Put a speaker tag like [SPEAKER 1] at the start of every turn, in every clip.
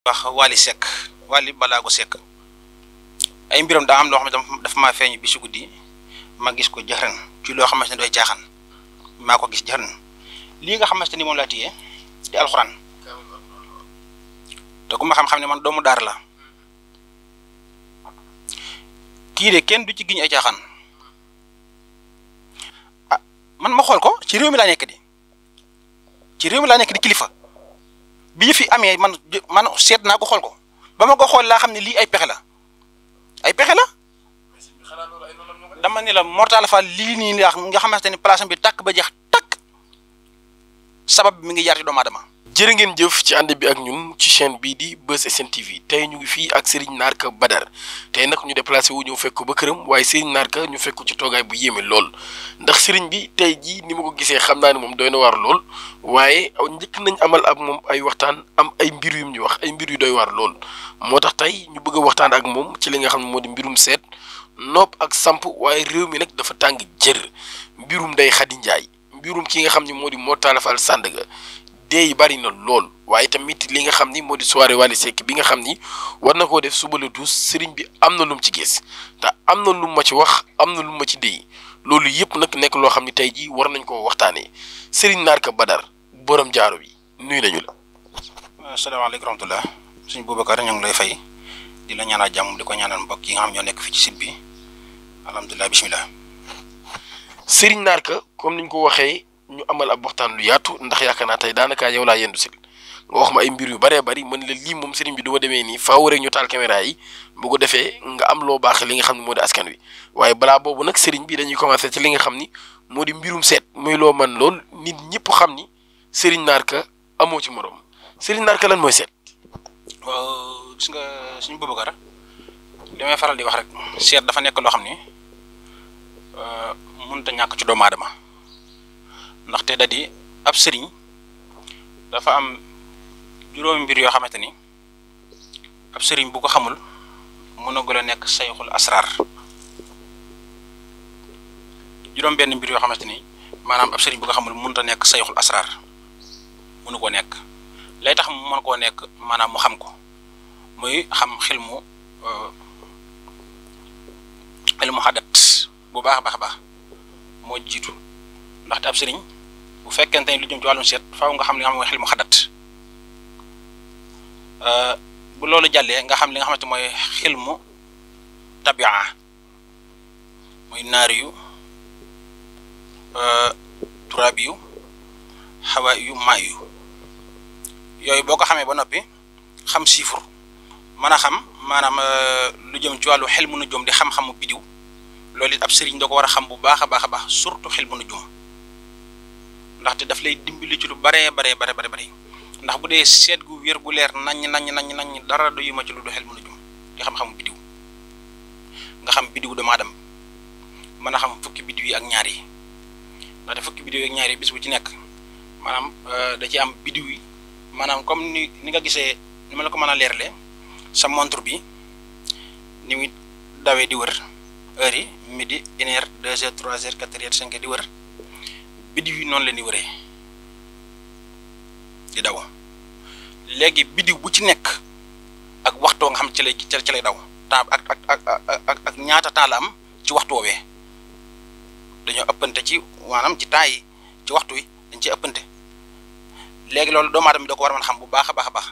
[SPEAKER 1] wax Wally Seck Wally Ballago Seck ay mbiram daa am loo xam ne dafa maa feeñ bi si guddi ma gis ko jaxran ci loo xamante ne doy caaxaan maa ko gis jaxran lii nga xamante ni moom laa téye di alxuraan te ku ma xam-xam ne man doomu daar la kii de kenn du ci giñ ay caaxaan ah man ma xool ko ci réew mi laa nekk di kilifa bi ñu fi amee man seet naa ko xool ko ba ma ko xool laa xam ne lii ay pexe la dama ne la Mortalla Fall lii nii nga xamante ni place bi tàkk ba jeex tàkk sabab bi mi ngi yar ci doomu aadama.
[SPEAKER 2] jërë ngeen jëf ci ànd bi ak ñun ci chaîne bii di Buzz SN TV tey ñu ngi fii ak Serigne Narka Badar tey nag ñu déplacé wu ñëw fekk ba këram waaye Serigne Narka ñu fekk ci toogaay bu yéeme lool ndax Serigne bi tey jii ni ma ko gisee xam naa ne moom doy na waar lool waaye njëkk nañ amal ak moom ay waxtaan am ay mbir yu ñu wax ay mbir yu doy waar lool moo tax tey ñu bëgg a waxtaan ak moom ci li nga xam ne moo di mbirum seet nopp ak samp waaye réew mi nag dafa tàng jër mbirum Ndeye Khady Ndiaye mbirum ki nga xam ne moo di Mortalla Fall Sandaga dee yi bari na lool waaye tamit li nga xam ni moo di soirée Wally Seck bi nga xam ni war na koo def suba la 12 sëriñ bi am na lu mu ci gis te am na lu ma ci wax am na lu ma ci déy loolu yëpp nag nekk loo xam ni tey jii war nañ koo waxtaanee Serigne Narka Badar borom jaaro bi nuyu nañu la.
[SPEAKER 1] asalaamaaleykum wa rahmatulah suñu Boubacar ñu ngi lay fay di la ñaanal jàmm di ko ñaanal mbokk yi nga xam ñoo nekk fii ci site bi alhamdulilah bisimilah.
[SPEAKER 2] Serigne Narka comme niñ ko waxee. ñu amal ab waxtaan lu yaatu ndax yaakaar naa tey daanaka yow laa yendu sil nga wax ma ay mbir yu bëree bëri mën la lii moom sëriñ bi du ma demee nii faaw rek ñu taal caméra yi bu ko defee nga am loo baax li nga xam ne moo di askan wi waaye balaa boobu nag sëriñ bi dañuy commencé ci li nga xam ni moo di mbirum seet muy loo man lool nit ñëpp xam ni Serigne Narka amoo ci morom Serigne Narka lan mooy seet.
[SPEAKER 1] waaw gis nga suñu Boubacar li may faral di wax rek seet dafa nekk loo xam ni mënut a ñàkk ci doomu aadama. ndaxte da di ab sëriñ dafa am juróomi mbir yoo xamante ni ab sëriñ bu ko xamul mënagul a nekk sayxul asrar juróom benn mbir yoo xamante ni maanaam ab sëriñ bu ko xamul mënut a nekk sayxul asrar mënu koo nekk lay tax mu mën koo nekk maanaam mu xam ko muy xam xilmu xadat bu baax a baax moo jiitu ndaxte ab sëriñ bu fekkente ni lu jëm ci wàllum seet faaw nga xam li nga xam mooy xilmu xadat bu loolu jàllee nga xam li nga xamante mooy xilmu tabia muy naari yu turabi yu xawa yu maay yu yooyu boo ko xamee ba noppi xam chiffre mën a xam maanaam lu jëm ci wàllu xilmu nujum di xam-xamu bidiw loolu it ab sëriñ da ko war a xam bu baax a baax surtout xilmu nujum ndaxte daf lay dimbali ci lu bare ndax bu dee seet gu wér gu leer nañ dara du yuma ci lu du xel mën a jum di xam-xamu bidiw nga xam bidiw doomu aadama mën a xam fukki bidiw yi ak ñaar yi ndaxte fukki bidiw yi ak ñaar yi bis bu ci nekk maanaam da ci am bidiw yi maanaam comme ni nga gisee ni ma la ko mën a leerle sa montre bi ni muy dawee di wër heure yi midi 1 heure 2 heures 3 heures 4 heures 5 heures di wër bidiw yi noonu la ni wëree di daw léegi bidiw bu ci nekk ak waxtoo nga xam ci lay daw temps ak ñaata temps la am ci waxtu woowee dañoo ëppante ci maanaam ci temps yi ci waxtu yi dañ ci ëppante léegi loolu doomu aadama bi da ko war a mën xam bu baax a baax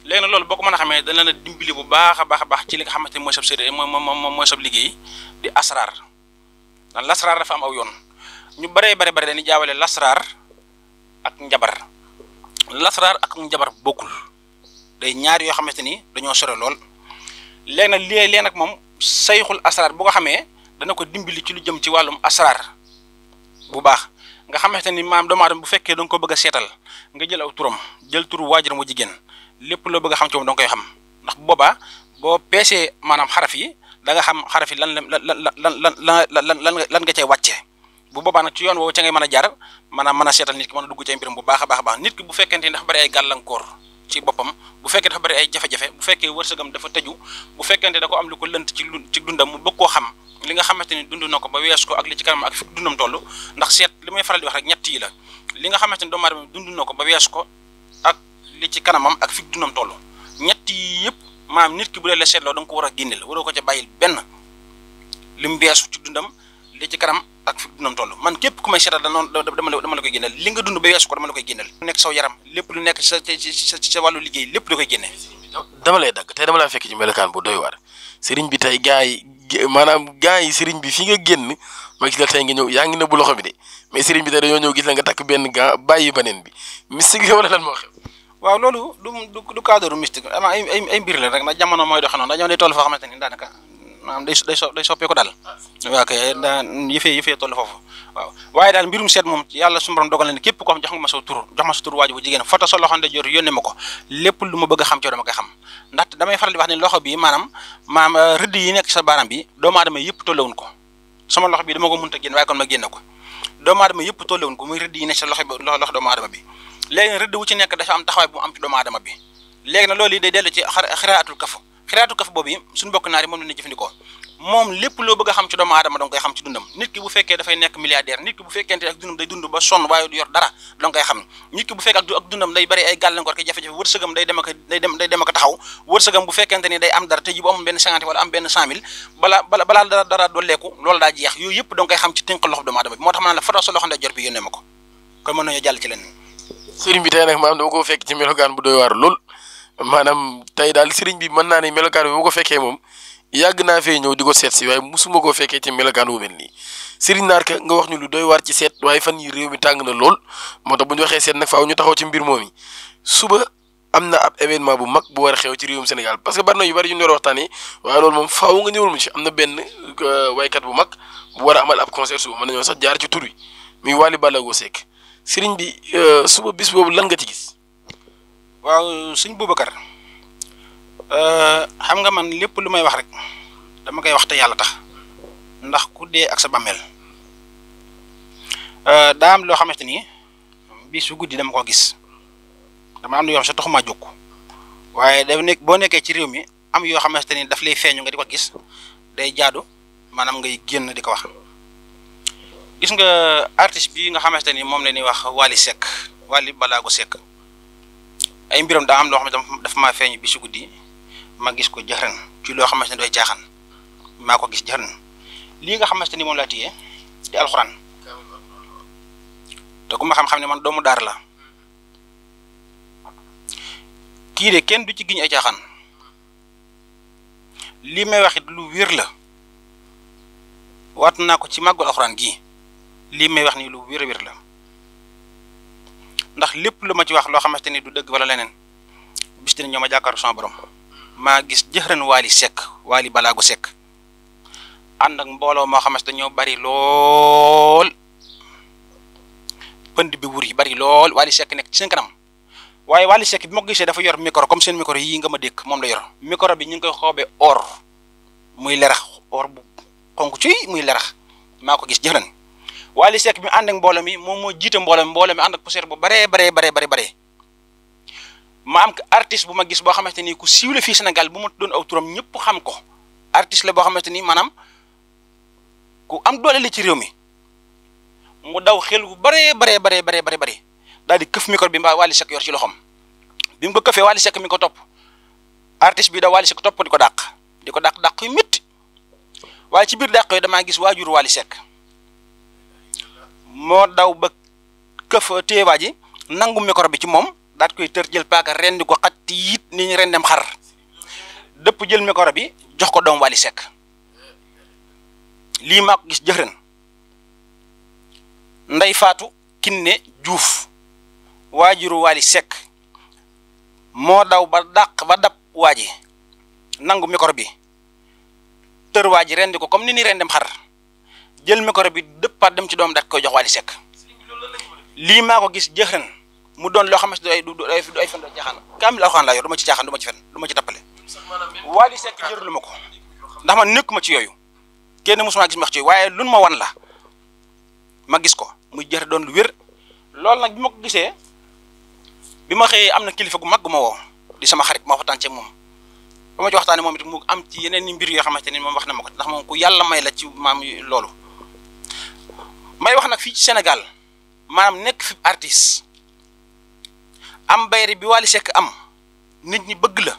[SPEAKER 1] léegi nag loolu boo ko mën a xamee dañ leen a dimbali bu baax a baax ci li nga xamante ne mooy sab séddee mooy sab liggéey di asrar dan lasrar dafa am aw yoon ñu bare dañuy jaawale lasraar ak njabar lasraar ak njabar bokkul day ñaar yoo xamante ni dañoo sore lool léegi nag lee nag moom sayxul asraar boo ko xamee dana ko dimbali ci lu jëm ci wàllum asraar bu baax nga xamante ni maam doomu aadama bu fekkee da nga ko bëgg a seetal nga jël aw turam jël turu waajuram wu jigéen lépp loo bëgg a xam ci moom da nga koy xam ndax boobaa boo peesee maanaam xaraf yi da nga xam xaraf yi lan nga cay wàcce bu boobaa nag ci yoon woowu ca ngay mën a jaar maanaam mën a seetal nit ki mën a dugg ci ay mbiram bu baax a baax nit ki bu fekkente ni dafa bari ay gàllankoor ci boppam bu fekkee dafa bari ay jafe-jafe bu fekkee wërsëgam dafa tëju bu fekkente da ko am lu ko lënt ci dundam mu bëgg koo xam li nga xamante ni dund na ko ba weesu ko ak li ci kanam ak fi dundam toll ndax seet li may faral di wax rek ñett yi la li nga xamante ni doomu aadama dund na ko ba weesu ko ak li ci kanamam ak fi dundam toll ñett yi yëpp maanaam nit ki bu dee la seetloo da nga ko war a génneel waroo ko ca bàyyil benn li mu beesu ci dundam li ci kanam ak fi dundam toll man képp ku may seetal dama la koy génneel li nga dund ba weesu ko dama la koy génneel lu nekk saw yaram lépp lu nekk sa wàllu liggéey lépp da koy génne.
[SPEAKER 2] dama lay dagg tey dama laa fekk ci melokaan bu doy waar sëriñ bi tey gars yi sëriñ bi fi nga génn ma gis la tey nga ñëw yaa ngi nëbbu loxo bi de mais sëriñ bi tey dañoo ñëw gis la nga takk benn gant bàyyi beneen bi mystique la wala lan moo xew.
[SPEAKER 1] waaw loolu du cadre mystique ama ay mbir la rek ndax jamono mooy doxe noonu dañoo day toll foo xamante ni daanaka maanaam day soppeeku daal waaw kay yëfee toll foofu waaw waaye daal mbirum seet moom yàlla suñu borom dogal na ne képp koo xam jox nga ma sa tur waaju bu jigéen foto sa loxo ndeyjoor yónnee ma ko lépp lu ma bëgg a xam ci dama koy xam ndaxte damay faral di wax ne loxo bi maanaam rëdd yi nekk sa baaraam bi doomu aadama yëpp tollewuñ ko sama loxo bi dama ko mënta génn waaye kon ma génne ko doomu aadama yëpp tollewuñ ko muy rëdd yi nekk sa loxo doomu aadama bi léegi rëdd wu ci nekk dafa am taxawaay bu mu am ci doomu aadama bi léegi nag loolu yi day dellu ci xiraatul kaf boobu yi suñu bokk naari moom la ñuy jëfandikoo moom lépp loo bëgg a xam ci doomu aadama danga koy xam ci dundam nit ki bu fekkee dafay nekk milliardaire nit ki bu fekkente ak dundam day dund ba sonn waaye du yor dara danga koy xam nit ki bu fekkee ak dundam day bari ay gàllankoor ki jafe-jafe wërsëgam day dem ak taxaw wërsëgam bu fekkente ni day am dara te ji bu amul benn 50 wala am benn 100 000 balaa dara dolleeku loolu daa jeex yooyu yëpp danga koy xam ci tënk loxo doomu aadama bi moo tax ma ne la foto sa loxo ndeyjoor bi yónnee ma ko kon mën nañoo jàll ci leneen
[SPEAKER 2] sëriñ bi tey nag maanaam dama ko fekk ci melokaan bu doy waar lool maanaam tey daal sëriñ bi mën naa ne melokaan bi bu ma ko fekkee moom yàgg naa fee ñëw di ko seet si waaye musuma koo fekkee ci melokaan wu mel nii sëriñ Narka nga wax ñu lu doy waar ci seet waaye fan yi réew mi tàng na lool moo tax bu ñu waxee seet nag faaw ñu taxaw ci mbir moom yi suba am na ab événement bu mag bu war a xew ci réewum Sénégal parce que bari na yu bari yu ñu war a waxtaanee waaye loolu moom faaw nga ñëwul mu ci am na benn waykat bu mag bu war a amal ab concert suba mën nañoo sax jaar ci tur wi muy Wally Ballago Seck sëriñ bi suba bis boobu lan nga ci gis.
[SPEAKER 1] waaw sëñ Boubacar xam nga man lépp lu may wax rek dama koy wax te yàlla tax ndax ku dee ak sa bàmmeel daa am loo xamante ni bis su guddi dama ko gis dama am na yoo xam sa taxuma jóg waaye da nekk boo nekkee ci réew mi am yoo xamante ni daf lay feeñu nga di ko gis day jaadu maanaam ngay génn di ko wax gis nga artiste bi nga xamante ni moom la ñuy wax Wally Seck Wally Ballago Seck ay mbiram daa am loo xam ne dafa maa feeñu bi su guddi ma gis ko jëxran ci loo xamante ni doy caaxaan maa ko gis jëxran lii nga xamante ni moom laa téye di alxuraan te ku ma xam-xam ne man doomu daar la kii de kenn du ci giñ ay caaxaan lii may wax it lu wér la waat naa ko ci màggul alxuraan gii lii may wax nii lu wér a wér la ndax lépp lu ma ci wax loo xamante ni du dëgg wala leneen bis dina ñoo ma jàkkaaru sama borom maa gis jëxran Wally Seck Wally Ballago Seck ànd ak mbooloo moo xamante dañoo bari lool pënd bi wur yi bari lool Wally Seck nekk ci seen kanam waaye Wally Seck bi ma ko gisee dafa yor micro comme seen micro yii nga ma dékk moom la yor micro bi ñu ngi koy xoobee or muy lerax or bu xonk ci muy lerax maa ko gis jëxran Wally Seck bi ànd ak mbooloo mi moom moo jiite mbooloo mi ànd ak poussière bu baree ma am artiste bu ma gis boo xamante ni ku siiw la fii Sénégal bu ma doon aw turam ñëpp xam ko artiste la boo xamante ni maanaam ku am doole la ci réew mi mu daw xel bu baree daal di këf micro bi mbaa Wally Seck yor ci loxoom bi mu ko këfee Wally Seck mi ko topp artiste bi da Wally Seck topp di ko dàq yu métti waaye ci biir dàq yooyu damaa gis waajur Wally Seck moo daw ba këf téewaa ji nangu micro bi ci moom daat koy tër jël paaka rendi ko xat yit ni ñu rendem xar dëpp jël micro bi jox ko doom Wally Seck lii maa ko gis jëxërën Ndey Faatu Kiné Juuf waajuru Wally Seck moo daw ba dab waaji nangu micro bi tër waaji rendi ko comme ni rendem xar jël micro bi dëppaat dem ci doom daat koy jox Wally Seck lii maa ko gis jëxërën mu doon loo xamante ne du ay fen do caaxaan kaamil alxuraan laa yor du ma ci caaxaan du ma ci fen du ma ci tappale Wally Seck jërlu ma ko ndax man nekkuma ci yooyu kenn mosuma gis ma wax ci yooyu waaye lun ma wan la ma gis ko muy jër doon lu wér loolu nag bi ma ko gisee bi ma xëyee am na kilifa gu mag gu ma woo di sama xarit ma waxtaan ci moom ba ma ci waxtaanee moom it mu am ci yeneen ni mbir yoo xamante ni moom wax na ma ko ndax moom ku yàlla may la ci maam loolu may wax nag fii ci Sénégal maanaam nekk fi artiste am bayre bi Wally Seck am nit ñi bëgg la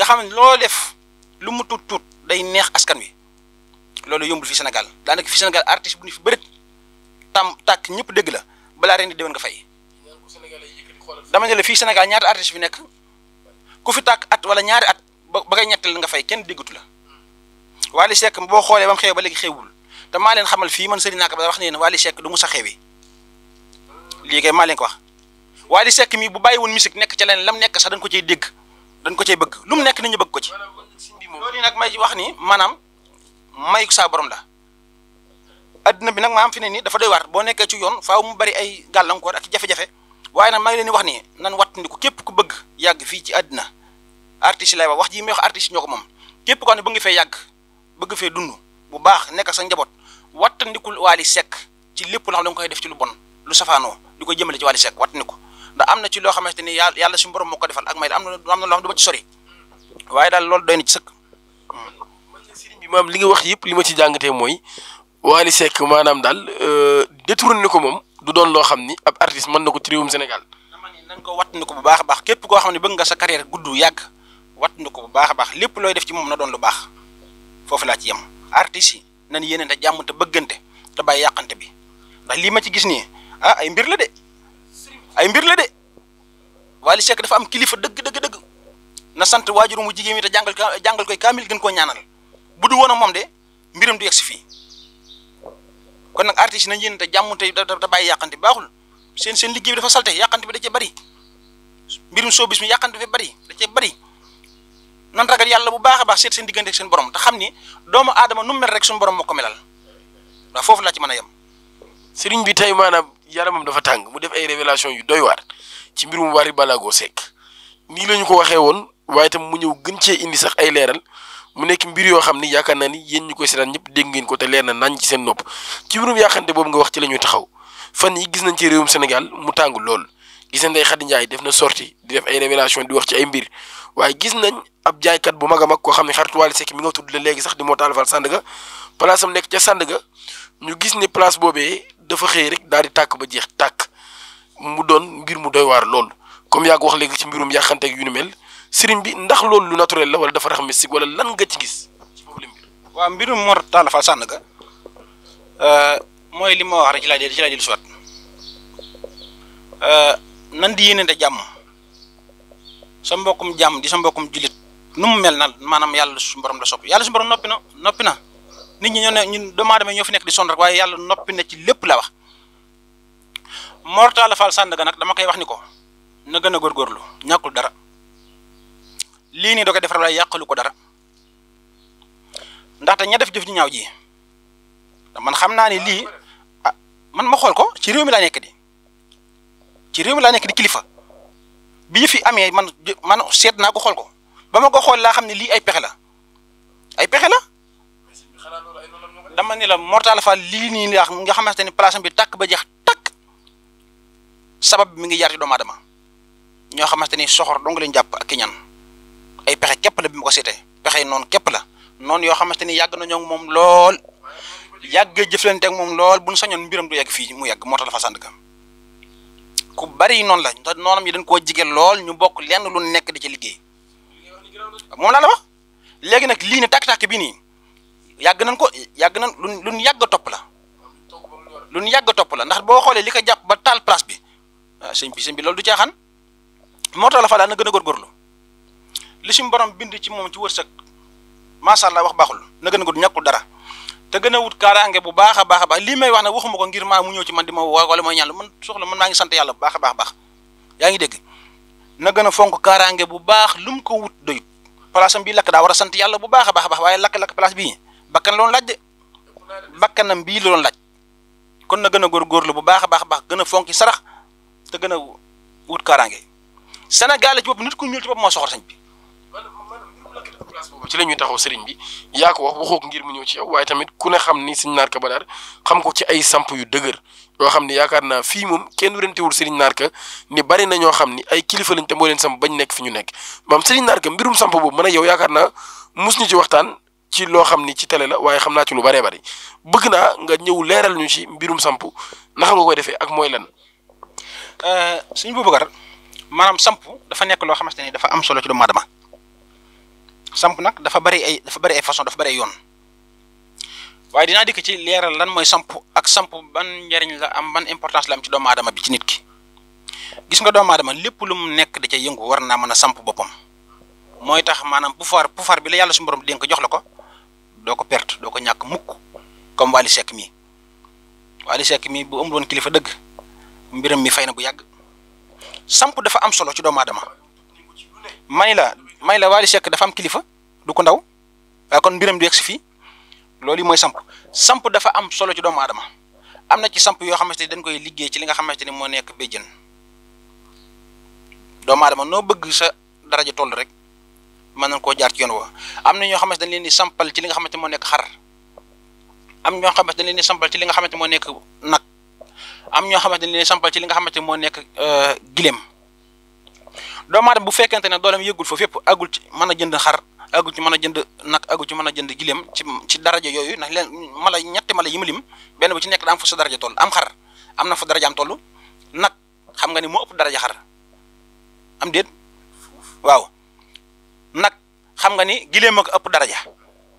[SPEAKER 1] nga xam ne loo def lu mu tuut day neex askan wi loolu yombul fi Sénégal daanaka fi Sénégal artiste bu ñu fi bërit tàkk ñëpp dégg la balaa ren di déwén nga fay. dama ne la fii Sénégal ñaata artiste fi nekk ku fi tàkk at wala ñaari at ba ngay ñettal nga fay kenn déggatu la Wally Seck boo xoolee ba mu xew ba léegi xewul te maa leen xamal fii man Serigne Narka ba wax ne Wally Seck du mu sa xewi lii kay maa leen ko wax Wally Seck mi bu bàyyi woon musique nekk ca leen lam nekk sax dañ ko cay dégg dañ ko cay bëgg lu mu nekk nit ñi bëgg ko ci loolu nag may wax ni maanaam may saa borom la adduna bi nag maam fi ne nii dafa doy waar boo nekkee ci yoon faaw mu bari ay gàllankoor ak jafe-jafe waaye nag maa ngi leen di wax ni nan wattandiku képp ku bëgg yàgg fii ci àddina artiste lay wax ji may wax artiste ñoo ko moom képp ko xam ne bëgg nga fee yàgg bëgg fee dund bu baax nekk sa njaboot wattandikul Wally Seck ci lépp loo xam ne da nga koy def ci lu bon lu safaanoo di koy jëmale ci Wally Seck wattandiku ndax am na ci loo xamante ni yàlla suñu borom moo ko defal ak may am na loo xam ne du ma ci sori waaye daal loolu doy na ci sëkk.
[SPEAKER 2] sëriñ bi maam li nga wax yëpp li ma ci jàngatee mooy Wally Seck maanaam daal détourné ko moom du doon loo xam ni ab artiste mën na ko ci réewum Sénégal.
[SPEAKER 1] dama ni nañ ko wattandiku bu baax a baax képp koo xam ne bëgg nga sa carrière gudd yàgg wattandiku bu baax a baax lépp looy def ci moom na doon lu baax foofu laa ci yem artistes yi nañ yéeneente jàmm te bëggante te bàyyi yàqante bi ndax lii ma ci gis nii ah ay mbir la de ay mbir la de Wally Seck dafa am kilifa dëgg na sant waajuru mu jigéen mi te jàngal koy kaamil gën koo ñaanal bu du woon a moom de mbiram du yegg si fii kon nag artistes yi nañ yéeneente jàmm te bàyyi yàqante bi baaxul seen liggéey bi dafa salte yàqante bi da cee bari mbirum showbiz mi yàqante bi bari da cee bari nan ragal yàlla bu baax a baax seet seen diggante ak seen borom te xam ni doomu aadama nu mel rek suñu borom moo ko melal waaw foofu laa ci mën a yem.
[SPEAKER 2] sëriñ bi tey maanaam yaramam dafa tàng mu def ay révélation yu doy waar ci mbirum Wally Ballago Seck nii la ñu ko waxee woon waaye tam mu ñëw gën cee indi sax ay leeral mu nekk mbir yoo xam ni yaakaar naa ni yéen ñu koy seetaan ñëpp dégg ngeen ko te leer na nañ ci seen nopp ci mbirum yàqante boobu nga wax ci la ñuy taxaw fan yi gis nañ ci réewum Sénégal mu tàng lool gis nañ Ndeye Khady Ndiaye def na sortie di def ay révélation di wax ci ay mbir waaye gis nañ ab jaaykat bu mag a mag koo xam ne xaritu Wally Seck mi nga tudd la léegi sax di moo taalafal Sandaga place am nekk ca Sandaga ñu gis ni place boobee dafa xëy rek daal di tàkk ba jeex tàkk mu doon mbir mu doy waar lool comme yaa ko wax léegi ci mbirum yàqante ak yu ni mel sëriñ bi ndax loolu lu naturel la wala dafa rax mystique wala lan nga ci gis ci boobu la mbir.
[SPEAKER 1] waaw mbirum Mor Talla Fall Sandaga mooy li ma wax rek ci laa jël soit nan di yéeneente jàmm sa mbokkum jàmm di sa mbokkum jullit nu mu mel na maanaam yàlla suñu borom la sopp yàlla suñu borom noppi na nit ñi ñoo ne ñun doomu aadama ñoo fi nekk di sonn rek waaye yàlla noppi na ci lépp la wax Mor Talla Fall Sandaga nag dama koy wax ni ko na gën a góorgóorlu ñàkkul dara lii nii da koy defar waaye yàqalu ko dara ndaxte ña def jëf ji ñaaw ji man xam naa ni lii ah man ma xool ko ci réew mi laa nekk di kilifa bi fi amee man seet naa ko xool ko ba ma ko xool laa xam ne lii ay pexe la dama ni la Mor Talla Fall lii nii nga xamante ni place bi tàkk ba jeex tàkk sabab bi mi ngi jaar ci doomu aadama ñoo xamante ni soxor dong leen jàpp ak ki ñaan ay pexe képp la bi ma ko seetee pexe yi noonu képp la noonu yoo xamante ni yàgg nañoo moom lool yàgg jëflante ak moom lool bu ñu sañoon mbiram du yegg fii mu yegg Mor Talla Fall Sandaga ku bari noonu la te noonam yi dañ koo jigéen lool ñu bokk lenn lu nekk di ci liggéey moom laa la wax léegi nag lii ne tàkk-tàkk bi nii yàgg nañ luñ yàgg topp la ndax boo xoolee li ko jàpp ba taal place bi sëñ bi loolu du caaxaan Mor Talla Fall na gën a góorgóorlu li suñu borom bind ci moom ci wërsëg macha allah wax baaxul na gën a góor ñàkkul dara te gën a wut kaaraange bu baax a baax lii may wax nag waxuma ko ngir maa mu ñëw ci man di ma woo wala mooy ñaan man soxla man maa ngi sant yàlla bu baax a baax yaa ngi dégg na gën a fonk kaaraange bu baax lu mu ko wut doyut place am bii lakk daa war a sant yàlla bu baax a baax waaye lakk place bii bakkan loon laaj de bakkanam bii la doon laaj kon na gën a góorgóorlu bu baax a baax gën a fonki sarax te gën a wut kaaraange Sénégal ci bopp nit ku ñuul ci bopp moo soxor sañ bi.
[SPEAKER 2] ci la ñuy taxaw sëriñ bi yaa ko wax waxoo ko ngir mu ñëw ci yow waaye tamit ku ne xam ni Serigne Narka Badar xam ko ci ay samp yu dëgër yoo xam ni yaakaar naa fii moom kenn wérantewul Serigne Narka ni bari na ñoo xam ni ay kilifa lañ te moo leen samp bañ nekk fi ñu nekk maam Serigne Narka mbirum samp boobu mën a yow yaakaar naa mus ñu ci waxtaan ci loo xam ni ci télé la waaye xam naa ci lu baree bari bëgg naa nga ñëw leeral ñu ci mbirum samp naka nga koy defee ak mooy lan.
[SPEAKER 1] Serigne Boubacar maanaam samp dafa nekk loo xamante ni dafa am solo ci doomu aadama samp nag dafa bari ay façon dafa bari ay yoon waaye dinaa dikk ci leeral lan mooy samp ak samp ban njariñ la am ban importance la am ci doomu aadama bi ci nit ki gis nga doomu aadama lépp lu mu nekk da ca yëngu war naa mën a samp boppam mooy tax maanaam pouvoir bi la yàlla suñu borom dénk jox la ko doo ko perte doo ko ñàkk mukk comme Wally Seck mii bu amul woon kilifa dëgg mbiram mi fay na bu yàgg samp dafa am solo ci doomu aadama may la Wally Seck dafa am kilifa du ko ndaw waaye kon mbiram du yegg si fii loolu yi mooy samp dafa am solo ci doomu aadama am na ci samp yoo xamante ni dañ koy liggéey ci li nga xamante ni moo nekk béjjën doomu aadama noo bëgg sa daraja toll rek mën nañ koo jaar ci yoon woo am na ñoo xamante dañ leen di sampal ci li nga xamante moo nekk xar am ñoo xamante dañ leen di sampal ci li nga xamante moo nekk nag am ñoo xamante dañ leen di sampal ci li nga xamante moo nekk gileem doomu aadama bu fekkente ne dooleem yëggul foofu yëpp agul ci mën a jënd xar agul ci mën a jënd nag agul ci mën a jënd gileem ci daraja yooyu ndax leen ñetti mala yi mu lim benn bu ci nekk daa am fa sa daraja toll am xar am na fa daraja am toll nag xam nga ni moo ëpp daraja xar am déet waaw nag xam nga ni gileem ak ëpp daraja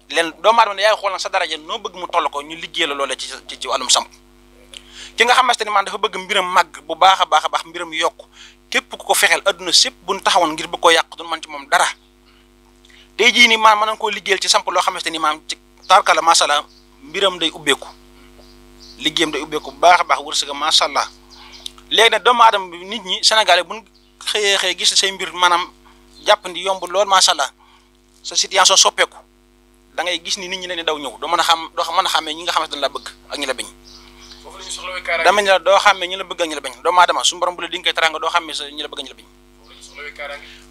[SPEAKER 1] leen doomu aadama ne yaay xool nag sa daraja noo bëgg mu toll ko ñu liggéey la loolee ci wàllum samp ki nga xamante ni man dafa bëgg mbiram màgg bu baax a baax mbiram yokk képp ku ko fexeel adduna sépp buñ taxawoon ngir bëgg koo yàq duñ man ci moom dara tey jii nii maam mën nañ koo liggéeyal ci samp loo xamante ni maam ci tarkala masala mbiram day ubbeeku liggéeyam day ubbeeku bu baax a baax wërsëga masha Allah léegi nag doomu aadama bi nit ñi Sénégalais buñ xëyee gis say mbir maanaam jàppandi yomb lool masha Allah sa situation soppeeku da ngay gis ni nit ñi leen di daw ñëw doo mën a xàmmee ñi nga xamante dañ la bëgg ak ñi la bañ dama ne la doo xàmmee ñi la bëgg ak ñi la bañ doomu aadama su borom bu la dénkee teranga doo xàmmee sa ñi la bëgg ak ñi la bañ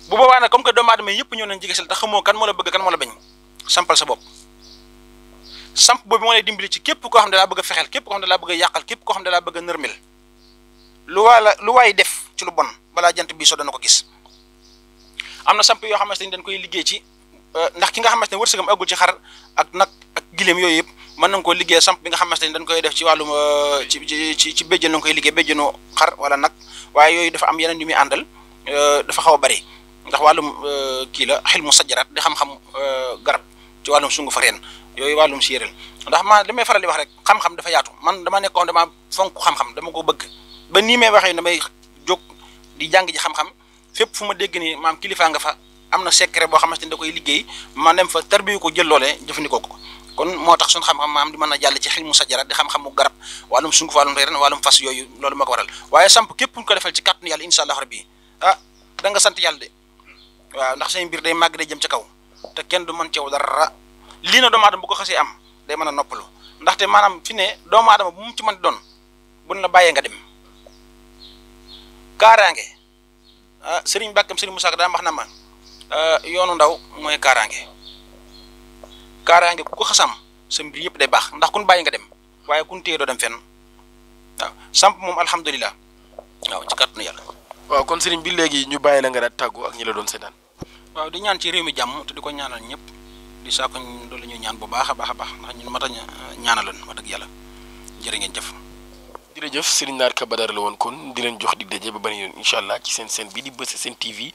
[SPEAKER 1] bu boobaa nag comme que doomu aadama yëpp ñëw nañ jege si te xamoo kan moo la bëgg kan moo la bañ sampal sa bopp samp boobu moo lay dimbali ci képp koo xam ne daa bëgg a fexeel képp koo xam ne daa bëgg a yàqal képp koo xam ne daa bëgg a nërmel lu waay def ci lu bon balaa jant bii so dana ko gis am na samp yoo xamante ni dañ koy liggéey ci ndax ki nga xamante ne wërsëgam aggul ci xar ak nag ak gileem yooyu yëpp mën nañ koo liggéey samp bi nga xamante ni dañ koy def ci wàllum ci béjjën lañ koy liggéey béjjënu xar wala nag waaye yooyu dafa am yeneen yu muy àndal dafa xaw a bari ndax wàllum kii la xel mu sajjaraat di xam-xam garab ci wàllum sungu fa reen yooyu wàllum séeréel ndax li may faral di wax rek xam-xam dafa yaatu man dama nekkoon dama fonk xam-xam dama ko bëgg ba nii may waxee damay jóg di jàng ji xam-xam fépp fu ma dégg ni maam kilifaa nga fa am na secret boo xamante ni da koy liggéey ma dem fa tarbiyu ko jël loolee jëfandikoo ko kon moo tax suñu xam-xam maam di mën a jàll ci xel mu sajjaraat di xam-xam mu garab wàllum sungu fa wàllum reen wàllum fas yooyu loolu moo ko waral waaye samp képp ko defal ci kàttanu yàlla incha allah rabbi da nga sant yàlla de waaw ndax say mbir day màgg day jëm ca kaw te kenn du mën ceew dara lii na doomu aadama bu ko xasee am day mën a noppalu ndaxte maanaam fi ne doomu aadama bu mu ci mën doon buñ la bàyyee nga dem kaaraange sëriñ Bàkkam sëriñ Musaa Ka daa wax na ma yoonu ndaw mooy kaaraange ku ko xasam sa mbir yëpp day baax ndax kun bàyyi nga dem waaye kun téye doo dem fenn waaw samp moom alhamdulilah waaw ci kàttanu yàlla.
[SPEAKER 2] waaw kon sëriñ bi léegi ñu bàyyi la nga daal tàggu ak ñi la doon seetaan.
[SPEAKER 1] waaw di ñaan ci réew mi jàmm te di ko ñaanal ñëpp di saako loolu ñu ñaan bu baax a baax ndax ñun mat a ñaanaloon wax dëgg yàlla jërë ngeen jëf.
[SPEAKER 2] jërëjëf Serigne Narka Badara la woon kon di leen jox dig daje ba beneen yoon incha allah ci seen bii di Buzz SN TV